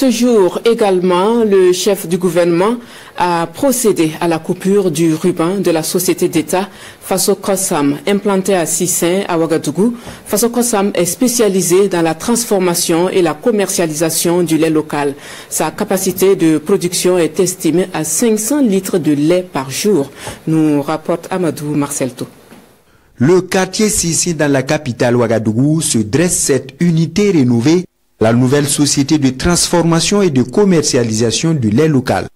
Ce jour également, le chef du gouvernement a procédé à la coupure du ruban de la société d'État Faso Kosam, implantée à Sissin, à Ouagadougou. Faso Kosam est spécialisée dans la transformation et la commercialisation du lait local. Sa capacité de production est estimée à 500 litres de lait par jour, nous rapporte Amadou Marcelto. Le quartier Sissi dans la capitale Ouagadougou se dresse cette unité rénovée, la nouvelle société de transformation et de commercialisation du lait local.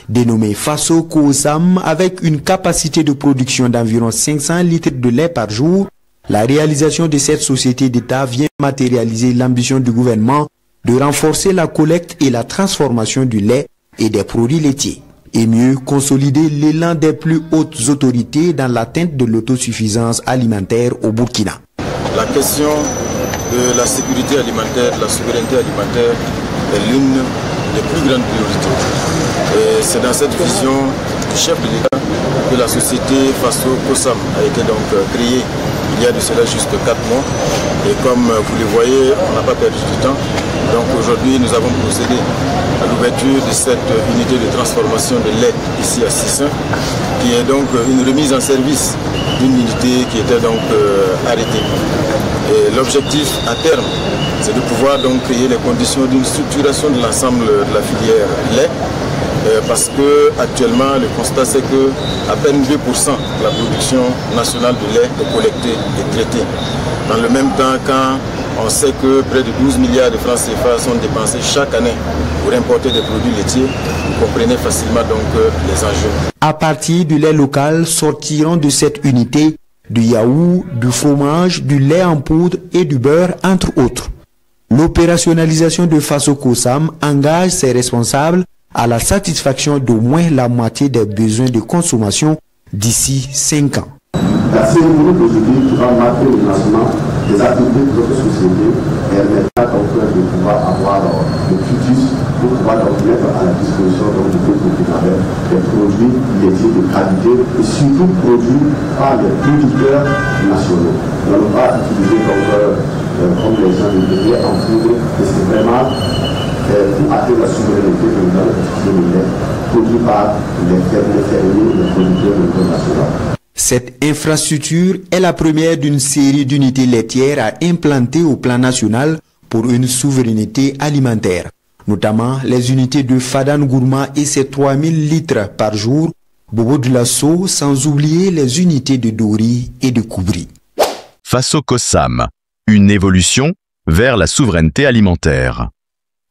Dénommée Faso Kosam, avec une capacité de production d'environ 500 litres de lait par jour, la réalisation de cette société d'État vient matérialiser l'ambition du gouvernement de renforcer la collecte et la transformation du lait et des produits laitiers, et mieux consolider l'élan des plus hautes autorités dans l'atteinte de l'autosuffisance alimentaire au Burkina. La question de la sécurité alimentaire, de la souveraineté alimentaire est l'une des plus grandes priorités. Et c'est dans cette vision du chef de l'État que la société Faso Kosam a été donc créée il y a de cela juste 4 mois. Et comme vous le voyez, on n'a pas perdu du temps. Donc aujourd'hui, nous avons procédé à l'ouverture de cette unité de transformation de lait ici à Sissin, qui est donc une remise en service d'une unité qui était donc arrêtée. Et l'objectif à terme, c'est de pouvoir donc créer les conditions d'une structuration de l'ensemble de la filière lait, parce que actuellement le constat c'est que à peine 2% de la production nationale de lait est collectée et traitée. Dans le même temps, quand on sait que près de 12 milliards de francs CFA sont dépensés chaque année pour importer des produits laitiers, vous comprenez facilement donc les enjeux. À partir du lait local sortiront de cette unité du yaourt, du fromage, du lait en poudre et du beurre, entre autres. L'opérationnalisation de Faso Kosam engage ses responsables à la satisfaction d'au moins la moitié des besoins de consommation d'ici 5 ans. La cérémonie d'aujourd'hui qui va marquer le lancement des activités de notre société permettra donc de pouvoir avoir le futur pour pouvoir donc mettre à la disposition du peuple burkinabé des produits laitiers de qualité et surtout produits par les producteurs nationaux. On ne va pas utiliser comme les gens le lait en poudre, mais c'est vraiment pour atteindre la souveraineté que nous allons utiliser le lait produit par les fermiers et les producteurs internationaux. Cette infrastructure est la première d'une série d'unités laitières à implanter au plan national pour une souveraineté alimentaire, notamment les unités de Fadan Gourma et ses 3000 litres par jour, Bobo de Lasso, sans oublier les unités de Dori et de Koubri. Faso Kosam, une évolution vers la souveraineté alimentaire.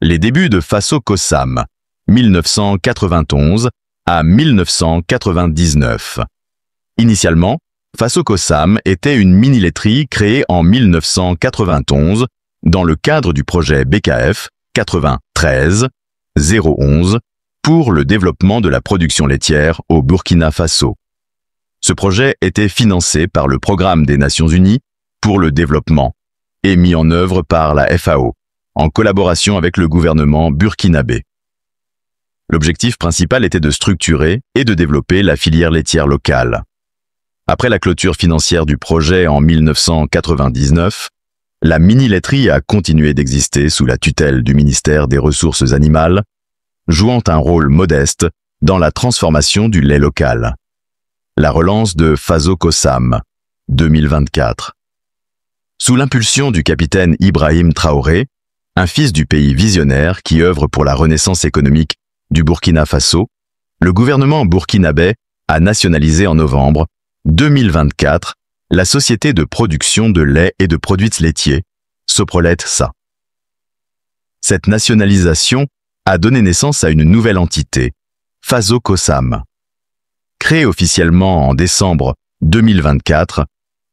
Les débuts de Faso Kosam, 1991 à 1999. Initialement, Faso Kosam était une mini-laiterie créée en 1991 dans le cadre du projet BKF 93-011 pour le développement de la production laitière au Burkina Faso. Ce projet était financé par le Programme des Nations Unies pour le développement et mis en œuvre par la FAO en collaboration avec le gouvernement burkinabé. L'objectif principal était de structurer et de développer la filière laitière locale. Après la clôture financière du projet en 1999, la mini-laiterie a continué d'exister sous la tutelle du ministère des Ressources animales, jouant un rôle modeste dans la transformation du lait local. La relance de Faso Kosam, 2024. Sous l'impulsion du capitaine Ibrahim Traoré, un fils du pays visionnaire qui œuvre pour la renaissance économique du Burkina Faso, le gouvernement burkinabé a nationalisé en novembre 2024 la société de production de lait et de produits laitiers, Soprolet SA. Cette nationalisation a donné naissance à une nouvelle entité, Faso Kosam. Créée officiellement en décembre 2024,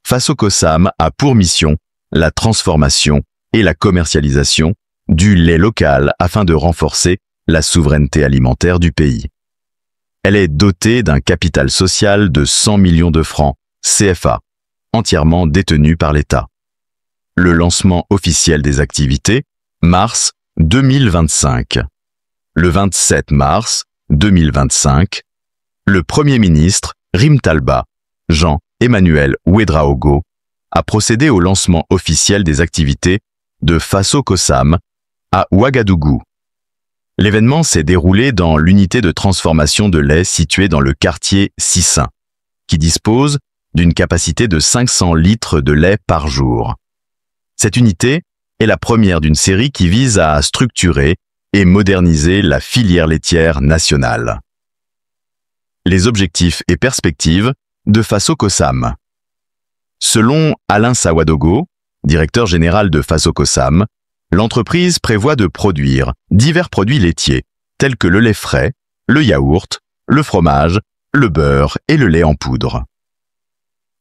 Faso Kosam a pour mission la transformation et la commercialisation du lait local afin de renforcer la souveraineté alimentaire du pays. Elle est dotée d'un capital social de 100 millions de francs CFA, entièrement détenu par l'État. Le lancement officiel des activités, mars 2025. Le 27 mars 2025, le Premier ministre Rim Talba, Jean-Emmanuel Ouedraogo, a procédé au lancement officiel des activités de Faso Kosam à Ouagadougou. L'événement s'est déroulé dans l'unité de transformation de lait située dans le quartier Sissin, qui dispose d'une capacité de 500 litres de lait par jour. Cette unité est la première d'une série qui vise à structurer et moderniser la filière laitière nationale. Les objectifs et perspectives de Faso-Kosam. Selon Alain Sawadogo, directeur général de Faso-Kosam, l'entreprise prévoit de produire divers produits laitiers, tels que le lait frais, le yaourt, le fromage, le beurre et le lait en poudre.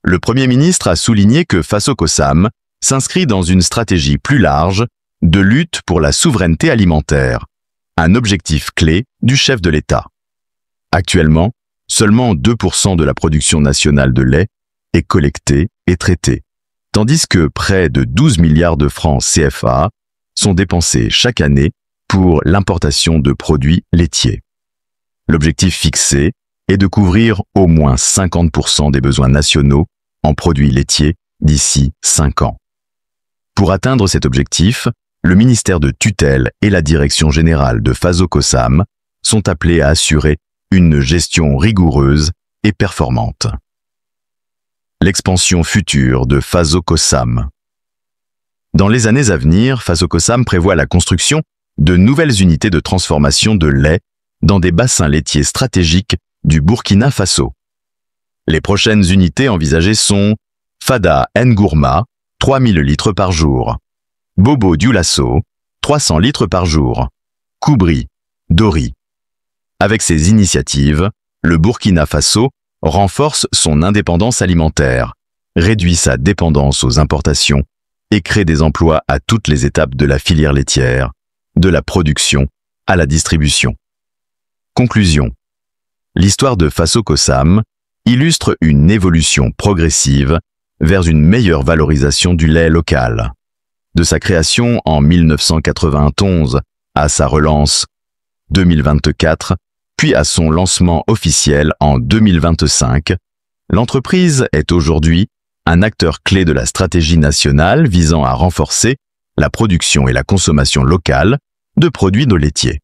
Le Premier ministre a souligné que Faso-Kosam s'inscrit dans une stratégie plus large de lutte pour la souveraineté alimentaire, un objectif clé du chef de l'État. Actuellement, seulement 2% de la production nationale de lait est collectée et traitée, tandis que près de 12 milliards de francs CFA sont dépensés chaque année pour l'importation de produits laitiers. L'objectif fixé est de couvrir au moins 50% des besoins nationaux en produits laitiers d'ici 5 ans. Pour atteindre cet objectif, le ministère de tutelle et la direction générale de Faso-Kosam sont appelés à assurer une gestion rigoureuse et performante. L'expansion future de Faso-Kosam. Dans les années à venir, Faso-Kosam prévoit la construction de nouvelles unités de transformation de lait dans des bassins laitiers stratégiques du Burkina Faso. Les prochaines unités envisagées sont Fada Ngourma, 3000 litres par jour, Bobo Dioulasso, 300 litres par jour, Koubri, Dori. Avec ces initiatives, le Burkina Faso renforce son indépendance alimentaire, réduit sa dépendance aux importations et crée des emplois à toutes les étapes de la filière laitière, de la production à la distribution. Conclusion. L'histoire de Faso-Kosam illustre une évolution progressive vers une meilleure valorisation du lait local. De sa création en 1991 à sa relance 2024, puis à son lancement officiel en 2025, l'entreprise est aujourd'hui un acteur clé de la stratégie nationale visant à renforcer la production et la consommation locale de produits laitiers.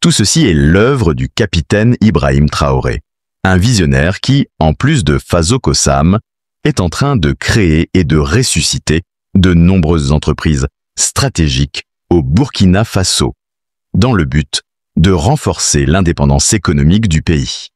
Tout ceci est l'œuvre du capitaine Ibrahim Traoré, un visionnaire qui, en plus de Faso-Kosam, est en train de créer et de ressusciter de nombreuses entreprises stratégiques au Burkina Faso, dans le but de renforcer l'indépendance économique du pays.